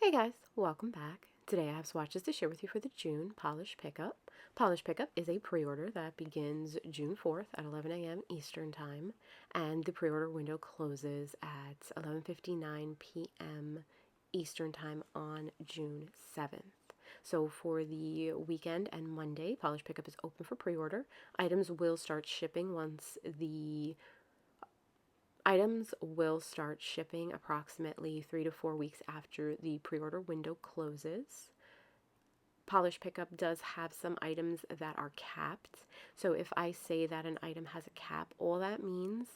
Hey guys, welcome back. Today I have swatches to share with you for the June Polish Pickup. Polish Pickup is a pre-order that begins June 4th at 11 a.m. Eastern Time, and the pre-order window closes at 11:59 p.m. Eastern Time on June 7th. So for the weekend and Monday, Polish Pickup is open for pre-order. Items will start shipping approximately 3 to 4 weeks after the pre-order window closes. Polish Pickup does have some items that are capped. So if I say that an item has a cap, all that means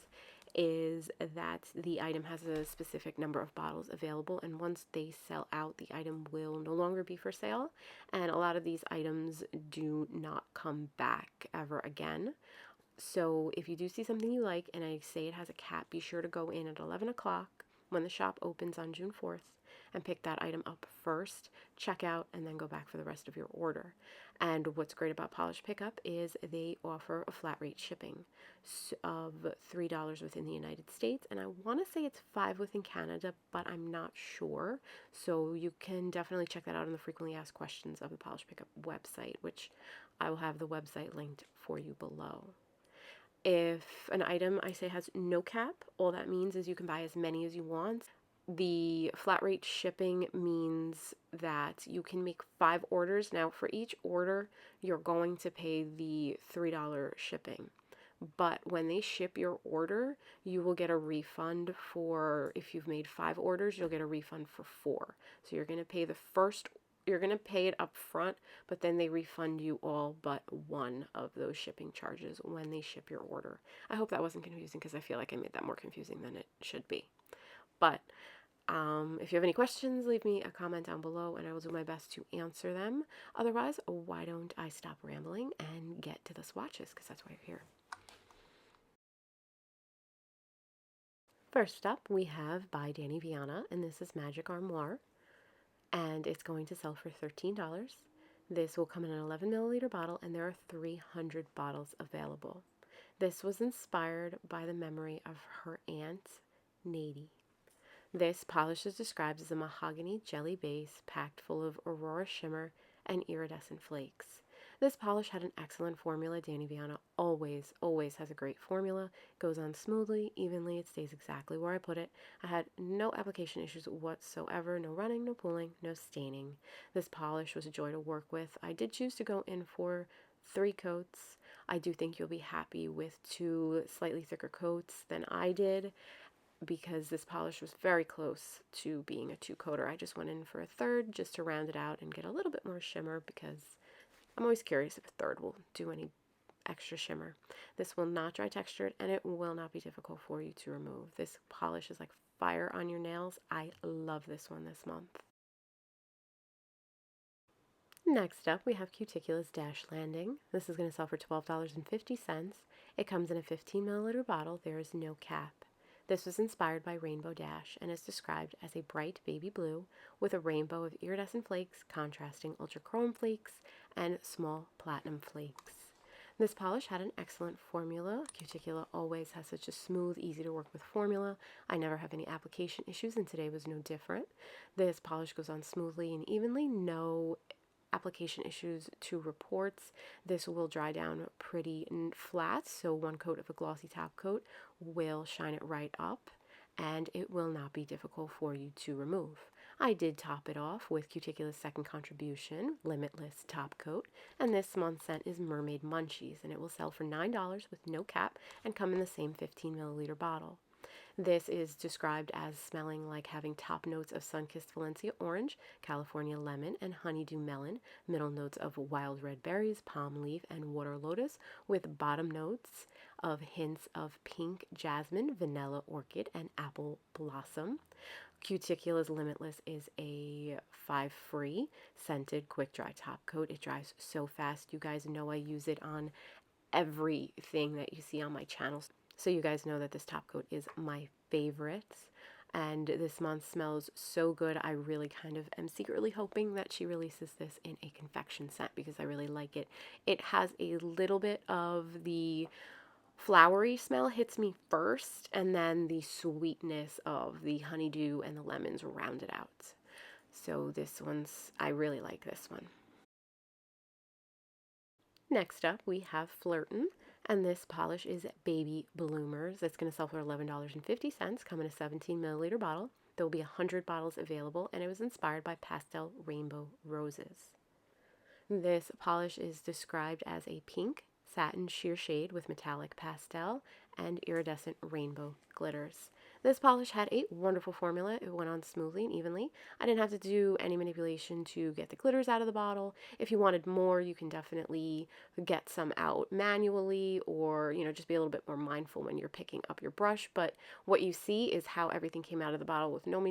is that the item has a specific number of bottles available, and once they sell out, the item will no longer be for sale, and a lot of these items do not come back ever again. So if you do see something you like and I say it has a cap, be sure to go in at 11 o'clock when the shop opens on June 4th and pick that item up first, check out, and then go back for the rest of your order. And what's great about Polish Pickup is they offer a flat rate shipping of $3 within the United States, and I want to say it's $5 within Canada, but I'm not sure. So you can definitely check that out in the frequently asked questions of the Polish Pickup website, which I will have the website linked for you below. If an item I say has no cap, all that means is you can buy as many as you want. The flat rate shipping means that you can make 5 orders. Now, for each order, you're going to pay the $3 shipping. But when they ship your order, you will get a refund for, if you've made 5 orders, you'll get a refund for 4. So you're going to pay you're going to pay it up front, but then they refund you all but one of those shipping charges when they ship your order. I hope that wasn't confusing because I feel like I made that more confusing than it should be. But if you have any questions, leave me a comment down below and I will do my best to answer them. Otherwise, why don't I stop rambling and get to the swatches, because that's why you're here. First up, we have by Dany Vianna, and this is Magic Armoire, and it's going to sell for $13. This will come in an 11 milliliter bottle, and there are 300 bottles available. This was inspired by the memory of her aunt, Dany. This polish is described as a mahogany jelly base packed full of aurora shimmer and iridescent flakes. This polish had an excellent formula. Dany Vianna always has a great formula. It goes on smoothly, evenly, it stays exactly where I put it. I had no application issues whatsoever, no running, no pulling, no staining. This polish was a joy to work with. I did choose to go in for 3 coats. I do think you'll be happy with 2 slightly thicker coats than I did, because this polish was very close to being a 2-coater. I just went in for a 3rd just to round it out and get a little bit more shimmer, because I'm always curious if a 3rd will do any extra shimmer. This will not dry textured, and it will not be difficult for you to remove. This polish is like fire on your nails. I love this one this month. Next up, we have Cuticula's Dash Landing. This is going to sell for $12.50. It comes in a 15 milliliter bottle. There is no cap. This was inspired by Rainbow Dash and is described as a bright baby blue with a rainbow of iridescent flakes contrasting ultra chrome flakes and small platinum flakes. This polish had an excellent formula. Cuticula always has such a smooth, easy to work with formula. I never have any application issues, and today was no different. This polish goes on smoothly and evenly. No application issues to reports. This will dry down pretty flat, so 1 coat of a glossy top coat will shine it right up, and it will not be difficult for you to remove. I did top it off with Cuticula's second contribution, Limitless top coat, and this month's scent is Mermaid Munchies, and it will sell for $9 with no cap and come in the same 15 milliliter bottle. This is described as smelling like having top notes of sun-kissed Valencia orange, California lemon, and honeydew melon, middle notes of wild red berries, palm leaf, and water lotus, with bottom notes of hints of pink jasmine, vanilla orchid, and apple blossom. Cuticula's Limitless is a 5-free scented quick dry top coat. It dries so fast. You guys know I use it on everything that you see on my channel. So you guys know that this top coat is my favorite, and this month smells so good. I really kind of am secretly hoping that she releases this in a confection scent, because I really like it. It has a little bit of the flowery smell hits me first, and then the sweetness of the honeydew and the lemons round it out. So this one's, I really like this one. Next up, we have Flirtin, and this polish is Baby Bloomers. It's going to sell for $11.50, come in a 17 milliliter bottle. There will be 100 bottles available, and it was inspired by pastel rainbow roses. This polish is described as a pink satin sheer shade with metallic pastel and iridescent rainbow glitters. This polish had a wonderful formula. It went on smoothly and evenly. I didn't have to do any manipulation to get the glitters out of the bottle. If you wanted more, you can definitely get some out manually, or, you know, just be a little bit more mindful when you're picking up your brush. But what you see is how everything came out of the bottle with no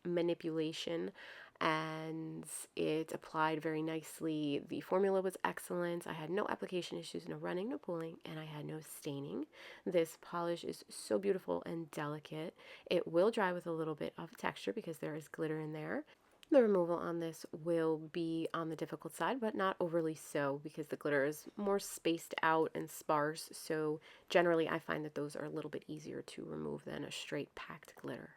manipulation, and it applied very nicely. The formula was excellent. I had no application issues, no running, no pooling, and I had no staining. This polish is so beautiful and delicate. It will dry with a little bit of texture because there is glitter in there. The removal on this will be on the difficult side, but not overly so, because the glitter is more spaced out and sparse. So generally I find that those are a little bit easier to remove than a straight packed glitter.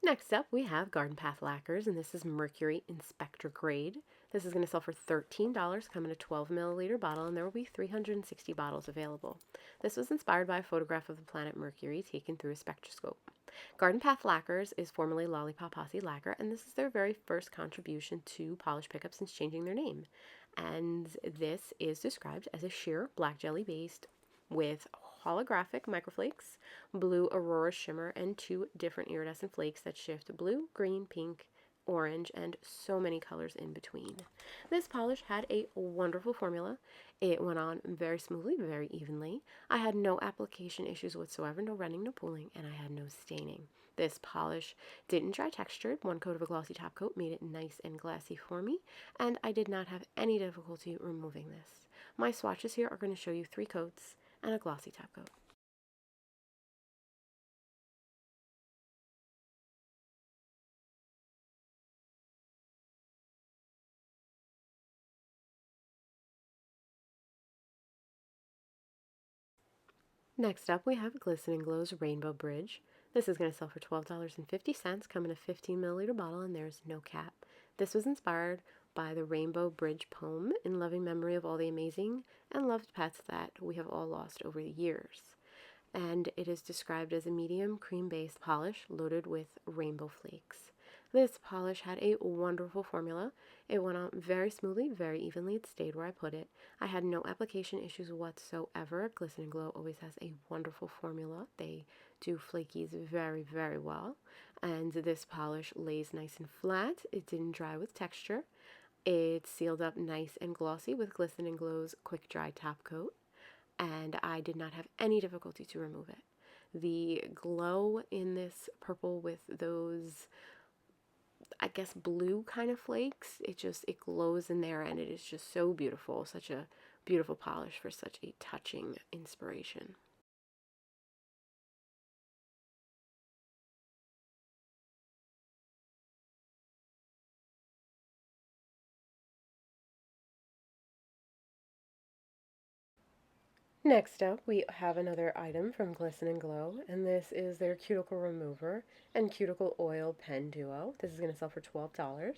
Next up, we have Garden Path Lacquers, and this is Mercury in Spectrograde. This is going to sell for $13, come in a 12 milliliter bottle, and there will be 360 bottles available. This was inspired by a photograph of the planet Mercury taken through a spectroscope. Garden Path Lacquers is formerly Lollipop Posse Lacquer, and this is their very first contribution to polish pickup since changing their name. And this is described as a sheer black jelly based with holographic microflakes, blue aurora shimmer, and 2 different iridescent flakes that shift blue, green, pink, orange, and so many colors in between. This polish had a wonderful formula. It went on very smoothly, very evenly. I had no application issues whatsoever, no running, no pooling, and I had no staining. This polish didn't dry textured. One coat of a glossy top coat made it nice and glassy for me, and I did not have any difficulty removing this. My swatches here are going to show you 3 coats and a glossy top coat. Next up, we have Glisten and Glow's Rainbow Bridge. This is going to sell for $12.50, come in a 15 milliliter bottle, and there's no cap. This was inspired by the Rainbow Bridge poem in loving memory of all the amazing and loved pets that we have all lost over the years. And it is described as a medium cream-based polish loaded with rainbow flakes. This polish had a wonderful formula. It went on very smoothly, very evenly. It stayed where I put it. I had no application issues whatsoever. Glisten and Glow always has a wonderful formula. They do flakies very, very well. And this polish lays nice and flat. It didn't dry with texture. It sealed up nice and glossy with Glisten and Glow's quick dry top coat, and I did not have any difficulty to remove it. The glow in this purple with those, I guess, blue kind of flakes, it glows in there, and it is just so beautiful. Such a beautiful polish for such a touching inspiration. Next up, we have another item from Glisten and Glow, and this is their Cuticle Remover and Cuticle Oil Pen Duo. This is going to sell for $12,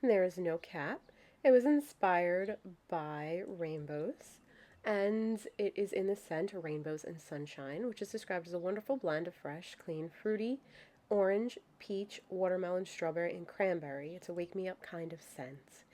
and there is no cap. It was inspired by rainbows, and it is in the scent Rainbows and Sunshine, which is described as a wonderful blend of fresh, clean, fruity, orange, peach, watermelon, strawberry, and cranberry. It's a wake-me-up kind of scent.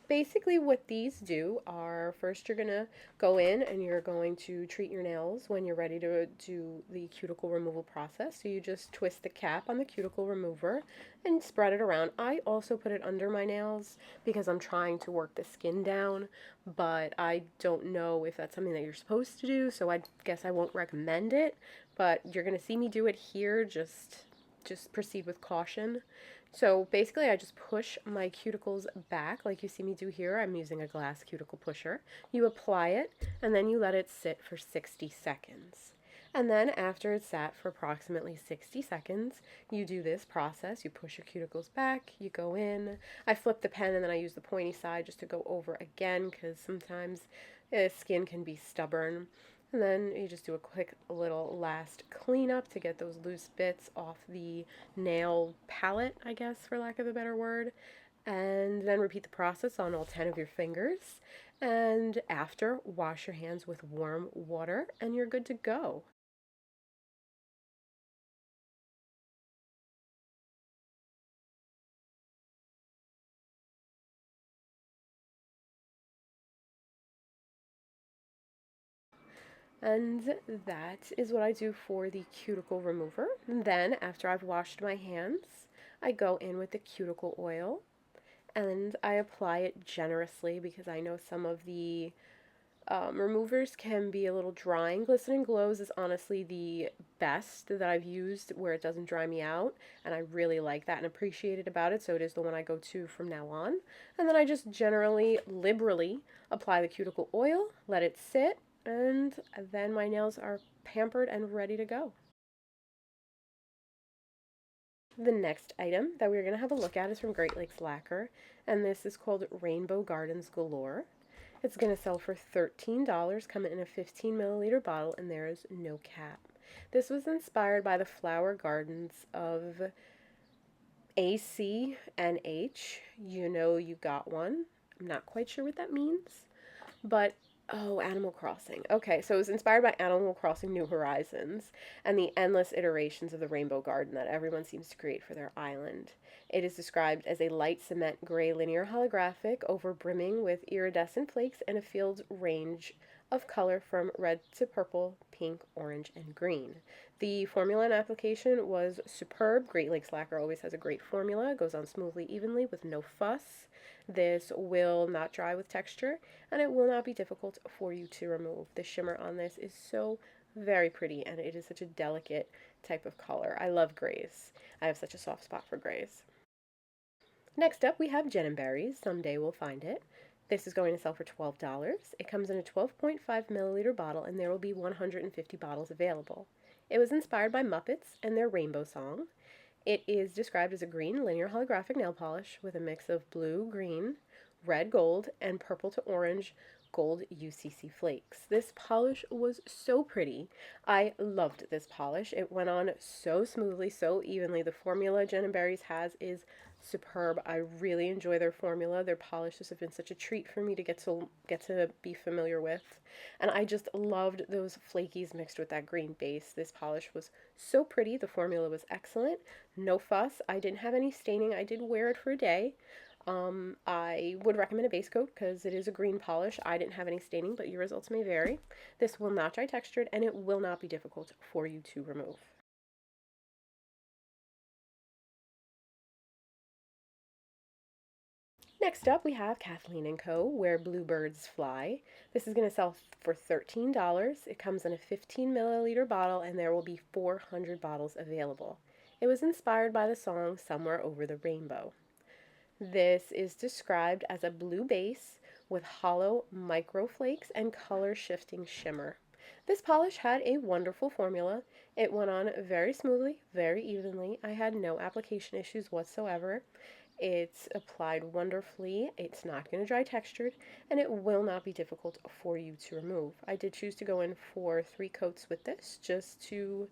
Basically what these do are, first you're going to go in and you're going to treat your nails when you're ready to do the cuticle removal process. So you just twist the cap on the cuticle remover and spread it around. I also put it under my nails because I'm trying to work the skin down, but I don't know if that's something that you're supposed to do, so I guess I won't recommend it, but you're going to see me do it here. Just proceed with caution. So basically I just push my cuticles back like you see me do here. I'm using a glass cuticle pusher. You apply it and then you let it sit for 60 seconds. And then after it's sat for approximately 60 seconds, you do this process. You push your cuticles back, you go in. I flip the pen and then I use the pointy side just to go over again because sometimes skin can be stubborn. And then you just do a quick little last cleanup to get those loose bits off the nail palette, I guess, for lack of a better word. And then repeat the process on all 10 of your fingers. And after, wash your hands with warm water and you're good to go. And that is what I do for the cuticle remover. And then, after I've washed my hands, I go in with the cuticle oil and I apply it generously because I know some of the removers can be a little drying. Glisten and Glows is honestly the best that I've used where it doesn't dry me out, and I really like that and appreciate it about it, so it is the one I go to from now on. And then I just generally, liberally apply the cuticle oil, let it sit, and then my nails are pampered and ready to go. The next item that we're going to have a look at is from Great Lakes Lacquer, and this is called Rainbow Gardens Galore. It's going to sell for $13, coming in a 15 milliliter bottle, and there is no cap. This was inspired by the flower gardens of AC and H. You know you got one. I'm not quite sure what that means, but oh, Animal Crossing. Okay, so it was inspired by Animal Crossing New Horizons and the endless iterations of the rainbow garden that everyone seems to create for their island. It is described as a light cement gray linear holographic over brimming with iridescent flakes and a field range of color from red to purple, pink, orange, and green. The formula and application was superb. Great Lakes Lacquer always has a great formula. It goes on smoothly, evenly, with no fuss. This will not dry with texture, and it will not be difficult for you to remove. The shimmer on this is so very pretty, and it is such a delicate type of color. I love grays. I have such a soft spot for grays. Next up, we have Gin and Berries. Someday we'll find it. This is going to sell for $12. It comes in a 12.5 milliliter bottle, and there will be 150 bottles available. It was inspired by Muppets and their Rainbow Song. It is described as a green linear holographic nail polish with a mix of blue, green, red, gold, and purple to orange gold UCC flakes. This polish was so pretty. I loved this polish. It went on so smoothly, so evenly. The formula Gin and Berries has is superb. I really enjoy their formula. Their polishes have been such a treat for me to get to be familiar with. And I just loved those flakies mixed with that green base. This polish was so pretty. The formula was excellent. No fuss. I didn't have any staining. I did wear it for a day. I would recommend a base coat because it is a green polish. I didn't have any staining, but your results may vary. This will not dry textured and it will not be difficult for you to remove. Next up, we have Kathleen Co Where Bluebirds Fly. This is going to sell for $13. It comes in a 15 milliliter bottle and there will be 400 bottles available. It was inspired by the song Somewhere Over the Rainbow. This is described as a blue base with hollow microflakes and color shifting shimmer. This polish had a wonderful formula. It went on very smoothly, very evenly. I had no application issues whatsoever. It's applied wonderfully. It's not going to dry textured, and it will not be difficult for you to remove. I did choose to go in for 3 coats with this just to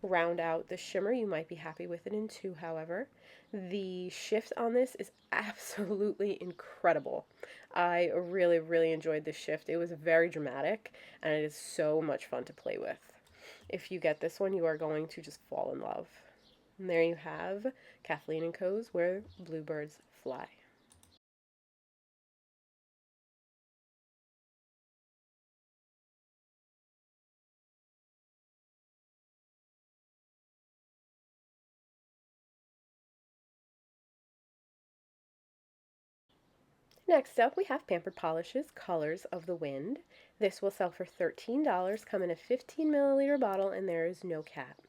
round out the shimmer. You might be happy with it in 2, however. The shift on this is absolutely incredible. I really, really enjoyed this shift. It was very dramatic, and it is so much fun to play with. If you get this one, you are going to just fall in love. And there you have Kathleen & Co's Where Bluebirds Fly. Next up, we have Pampered Polish's Colors of the Wind. This will sell for $13, come in a 15 milliliter bottle, and there is no cap.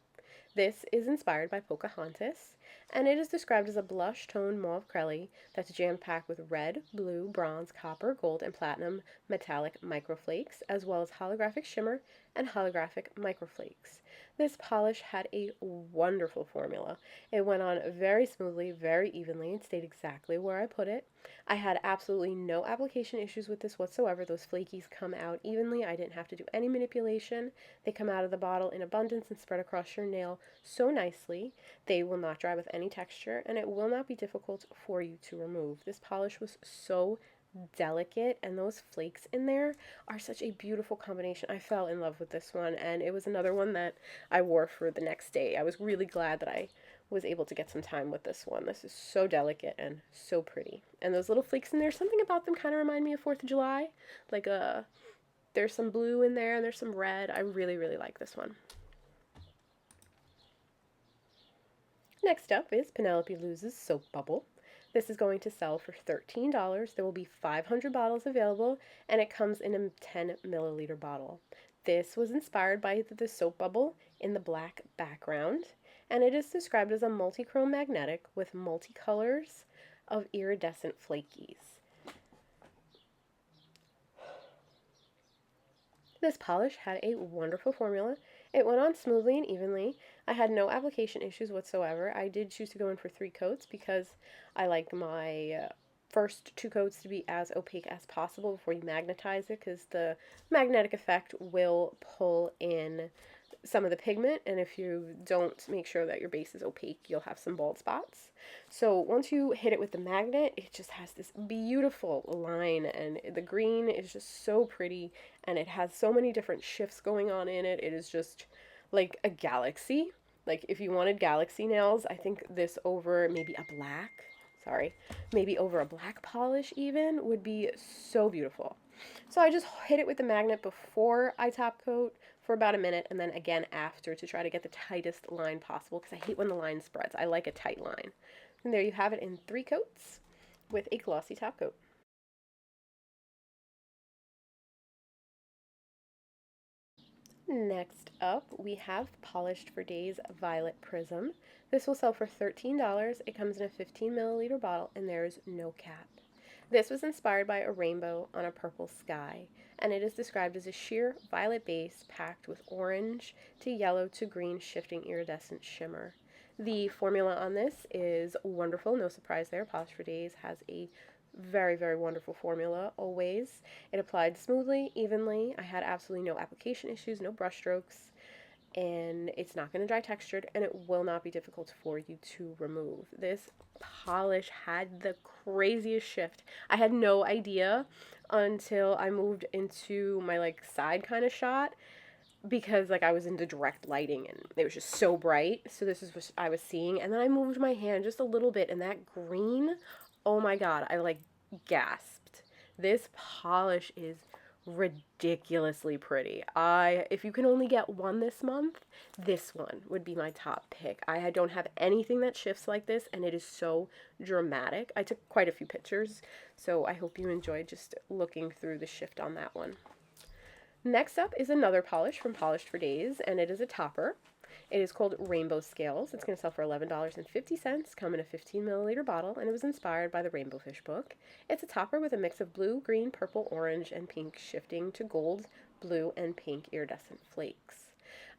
This is inspired by Pocahontas, and it is described as a blush tone mauve crelly that's jam-packed with red, blue, bronze, copper, gold, and platinum metallic microflakes, as well as holographic shimmer and holographic microflakes. This polish had a wonderful formula. It went on very smoothly, very evenly, and stayed exactly where I put it. I had absolutely no application issues with this whatsoever. Those flakies come out evenly. I didn't have to do any manipulation. They come out of the bottle in abundance and spread across your nail so nicely. They will not dry with any texture, and it will not be difficult for you to remove. This polish was so delicate, and those flakes in there are such a beautiful combination. I fell in love with this one, and it was another one that I wore for the next day. I was really glad that I was able to get some time with this one. This is so delicate and so pretty. And those little flakes in there, something about them kind of remind me of 4th of July. Like there's some blue in there and there's some red. I really, really like this one. Next up is Penelope Loses Soap Bubble. This is going to sell for $13. There will be 500 bottles available, and it comes in a 10 milliliter bottle. This was inspired by the soap bubble in the black background, and it is described as a multi-chrome magnetic with multicolors of iridescent flakies. This polish had a wonderful formula. It went on smoothly and evenly. I had no application issues whatsoever. I did choose to go in for 3 coats because I like my first 2 coats to be as opaque as possible before you magnetize it, because the magnetic effect will pull in some of the pigment, and if you don't make sure that your base is opaque, you'll have some bald spots. So once you hit it with the magnet, it just has this beautiful line, and the green is just so pretty, and it has so many different shifts going on in it. It is just like a galaxy. Like if you wanted galaxy nails, I think this over maybe a black, maybe over a black polish even would be so beautiful. So I just hit it with the magnet before I top coat for about a minute, and then again after, to try to get the tightest line possible, because I hate when the line spreads. I like a tight line. And there you have it in 3 coats with a glossy top coat. Next up, we have Polished for Days Violet Prism. This will sell for $13. It comes in a 15 milliliter bottle, and there is no cap. This was inspired by a rainbow on a purple sky, and it is described as a sheer violet base packed with orange to yellow to green shifting iridescent shimmer. The formula on this is wonderful. No surprise there. Polished for Days has a very, very wonderful formula always. It applied smoothly, evenly. I had absolutely no application issues, no brush strokes, and it's not going to dry textured, and it will not be difficult for you to remove. This polish had the craziest shift. I had no idea until I moved into my like side kind of shot, because like I was into direct lighting and it was just so bright. So this is what I was seeing, and then I moved my hand just a little bit, and that green, oh my god, I like gasped. This polish is ridiculously pretty. If you can only get one this month, this one would be my top pick. I don't have anything that shifts like this, and it is so dramatic. I took quite a few pictures, so I hope you enjoyed just looking through the shift on that one. Next up is another polish from Polished for Days, and it is a topper. It is called Rainbow Scales. It's going to sell for $11.50, come in a 15 milliliter bottle, and it was inspired by the Rainbow Fish book. It's a topper with a mix of blue, green, purple, orange, and pink, shifting to gold, blue, and pink iridescent flakes.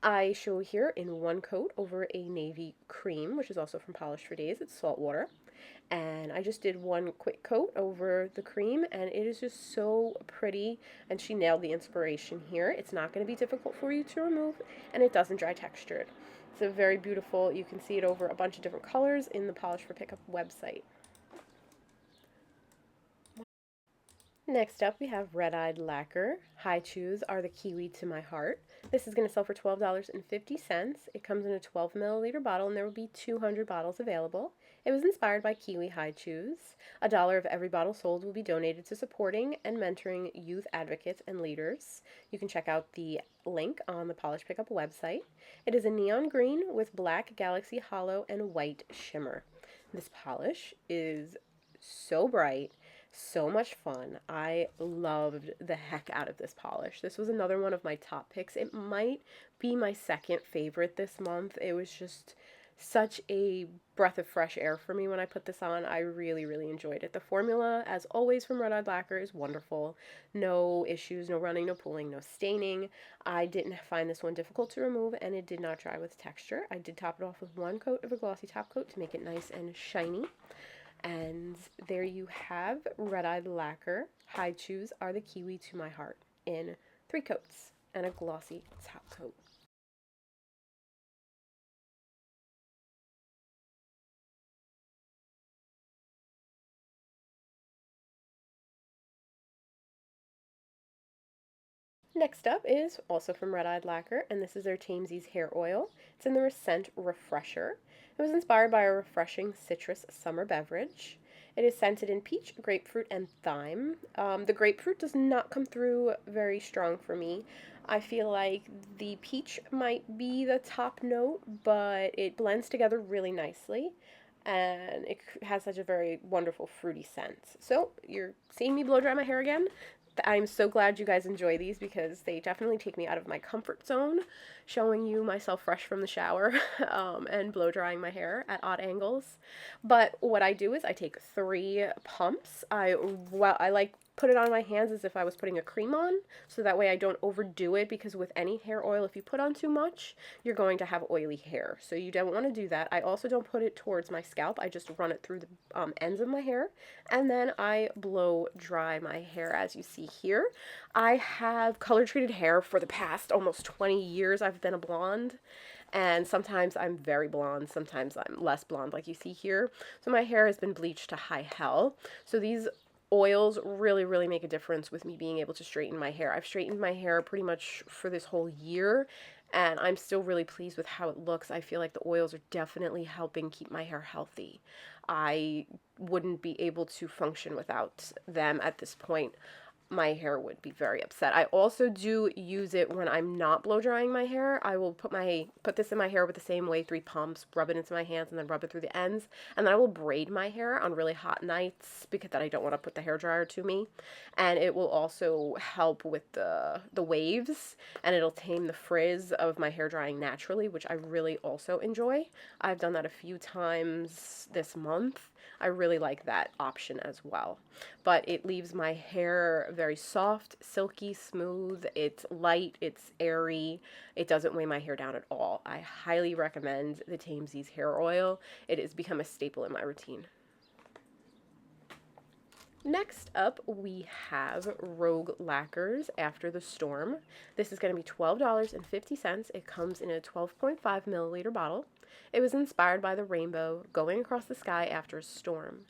I show here in 1 coat over a navy cream, which is also from Polished for Days. It's salt water. And I just did 1 quick coat over the cream, and it is just so pretty, and she nailed the inspiration here. It's not going to be difficult for you to remove, and it doesn't dry textured. It's a very beautiful, you can see it over a bunch of different colors in the Polish for Pickup website. Next up, we have Eye Lacquer HiChews are the Kiwi to my heart. This is going to sell for $12.50. It comes in a 12 milliliter bottle, and there will be 200 bottles available. It was inspired by Kiwi HiChews. $1 of every bottle sold will be donated to supporting and mentoring youth advocates and leaders. You can check out the link on the Polish Pickup website. It is a neon green with black galaxy hollow and white shimmer. This polish is so bright, so much fun. I loved the heck out of this polish. This was another one of my top picks. It might be my second favorite this month. It was just such a breath of fresh air for me when I put this on. I really, really enjoyed it. The formula, as always from Red Eye Lacquer, is wonderful. No issues, no running, no pulling, no staining. I didn't find this one difficult to remove, and it did not dry with texture. I did top it off with one coat of a glossy top coat to make it nice and shiny. And there you have Red Eye Lacquer HiChews Are the Kiwi to My Heart in 3 coats and a glossy top coat. Next up is also from Red Eye Lacquer, and this is their Tamesies hair oil. It's in the Ascent Refresher. It was inspired by a refreshing citrus summer beverage. It is scented in peach, grapefruit, and thyme. The grapefruit does not come through very strong for me. I feel like the peach might be the top note, but it blends together really nicely, and it has such a very wonderful fruity scent. So you're seeing me blow dry my hair again. I'm so glad you guys enjoy these because they definitely take me out of my comfort zone, showing you myself fresh from the shower and blow drying my hair at odd angles. But what I do is I take 3 pumps. I like put it on my hands as if I was putting a cream on, so that way I don't overdo it, because with any hair oil, if you put on too much, you're going to have oily hair. So you don't want to do that. I also don't put it towards my scalp. I just run it through the ends of my hair, and then I blow dry my hair as you see here. I have color treated hair for the past almost 20 years. I've been a blonde, and sometimes I'm very blonde, sometimes I'm less blonde like you see here. So my hair has been bleached to high hell. So these oils really make a difference with me being able to straighten my hair. I've straightened my hair pretty much for this whole year, and I'm still really pleased with how it looks. I feel like the oils are definitely helping keep my hair healthy. I wouldn't be able to function without them at this point. My hair would be very upset. I also do use it when I'm not blow drying my hair. I will put this in my hair with the same way, 3 pumps, rub it into my hands, and then rub it through the ends. And then I will braid my hair on really hot nights because I don't want to put the hairdryer to me. And it will also help with the waves, and it'll tame the frizz of my hair drying naturally, which I really also enjoy. I've done that a few times this month. I really like that option as well. But it leaves my hair very soft, silky, smooth. It's light, it's airy. It doesn't weigh my hair down at all. I highly recommend the Tamesies hair oil. It has become a staple in my routine. Next up, we have Rogue Lacquers After the Storm. This is going to be $12.50. It comes in a 12.5 milliliter bottle. It was inspired by the rainbow going across the sky after a storm.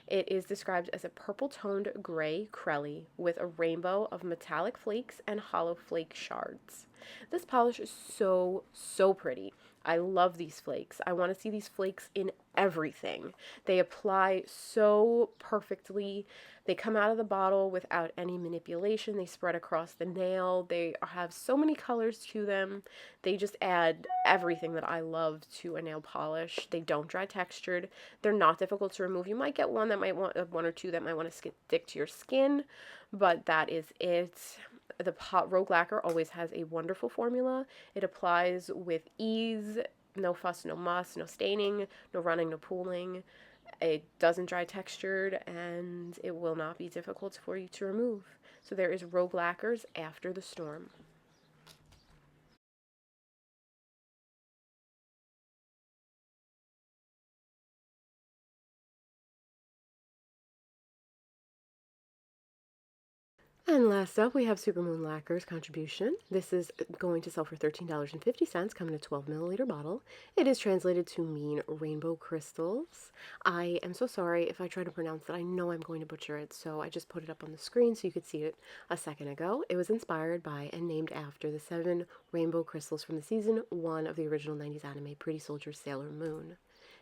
It is described as a purple-toned gray crelly with a rainbow of metallic flakes and hollow flake shards. This polish is so pretty. I love these flakes. I want to see these flakes in everything. They apply so perfectly. They come out of the bottle without any manipulation. They spread across the nail. They have so many colors to them. They just add everything that I love to a nail polish. They don't dry textured. They're not difficult to remove. You might get one that might want one or two that might want to stick to your skin, but that is it. The Rogue Lacquer always has a wonderful formula. It applies with ease, no fuss, no muss, no staining, no running, no pooling. It doesn't dry textured, and it will not be difficult for you to remove. So there is Rogue Lacquers After the Storm. And last up, we have Supermoon Lacquer's contribution. This is going to sell for $13.50, coming in a 12 milliliter bottle. It is translated to mean rainbow crystals. I am so sorry if I try to pronounce it. I know I'm going to butcher it, so I just put it up on the screen so you could see it a second ago. It was inspired by and named after the 7 rainbow crystals from the season 1 of the original 90s anime Pretty Soldier Sailor Moon.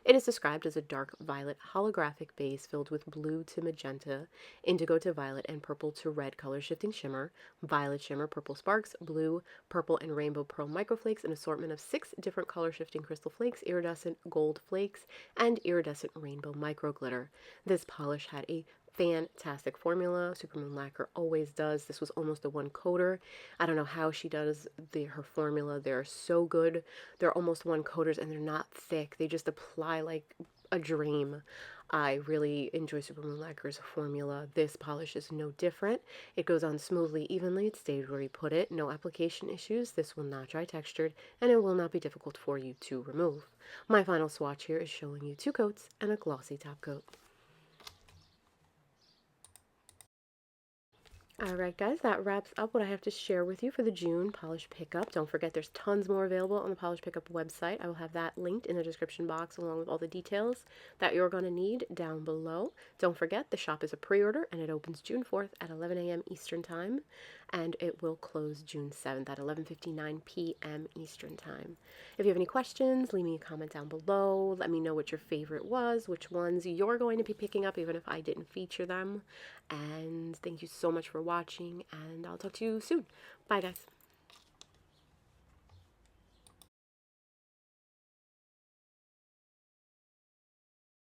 It is described as a dark violet holographic base filled with blue to magenta, indigo to violet, and purple to red color shifting shimmer, violet shimmer, purple sparks, blue, purple, and rainbow pearl microflakes, an assortment of 6 different color shifting crystal flakes, iridescent gold flakes, and iridescent rainbow micro glitter. This polish had a fantastic formula. Supermoon Lacquer always does. This was almost a one coater. I don't know how she does her formula. They're so good. They're almost one coaters and they're not thick. They just apply like a dream. I really enjoy Supermoon Lacquer's formula. This polish is no different. It goes on smoothly, evenly. It stayed where you put it. No application issues. This will not dry textured, and it will not be difficult for you to remove. My final swatch here is showing you 2 coats and a glossy top coat. Alright guys, that wraps up what I have to share with you for the June polish pickup. Don't forget there's tons more available on the polish pickup website. I will have that linked in the description box along with all the details that you're going to need down below. Don't forget the shop is a pre-order and it opens June 4th at 11 a.m. Eastern Time and it will close June 7th at 11:59 p.m. Eastern Time. If you have any questions, leave me a comment down below. Let me know what your favorite was, which ones you're going to be picking up even if I didn't feature them. And thank you so much for watching, and I'll talk to you soon. Bye, guys.